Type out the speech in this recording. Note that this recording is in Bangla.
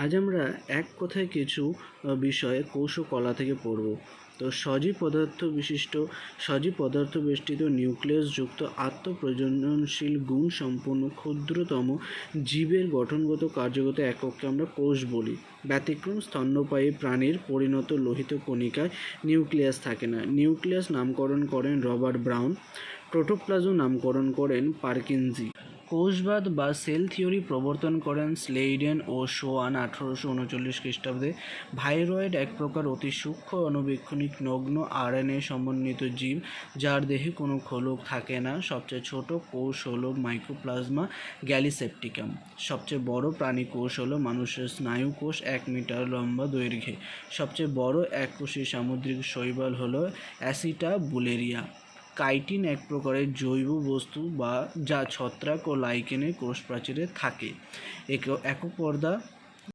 আজ আমরা এক কথায় কিছু বিষয়ে কোষ ও কলা থেকে পড়ব। তো সজীব পদার্থ বেষ্টিত নিউক্লিয়াসযুক্ত আত্মপ্রজননশীল গুণ সম্পন্ন ক্ষুদ্রতম জীবের গঠনগত কার্যগত একককে আমরা কোষ বলি। ব্যতিক্রম স্তন্যপায়ী প্রাণীর পরিণত লোহিত কণিকায় নিউক্লিয়াস থাকে না। নিউক্লিয়াস নামকরণ করেন রবার্ট ব্রাউন, প্রোটোপ্লাজম নামকরণ করেন পারকিনজি। কোষবাদ বা সেল থিওরি প্রবর্তন করেন স্লেইডেন ও শোয়ান 1839 খ্রিস্টাব্দে। ভাইরয়েড এক প্রকার অতি সূক্ষ্ম অণুবীক্ষণিক নগ্ন আরএনএ সমন্বিত জীব, যার দেহে কোনো খোলক থাকে না। সবচেয়ে ছোট কোষ হলো মাইক্রোপ্লাজমা গ্যালিসেপ্টিকাম। সবচেয়ে বড় প্রাণী কোষ হলো মানুষের স্নায়ু কোষ, 1 মিটার লম্বা দৈর্ঘ্যে। সবচেয়ে বড় এককোষী সামুদ্রিক শৈবাল হলো অ্যাসিটাবুলেরিয়া। কাইটিন এক প্রকারের জৈব বস্তু যা ছত্রাক ও লাইকেনের কোষ প্রাচীরে থাকে। একক পর্দা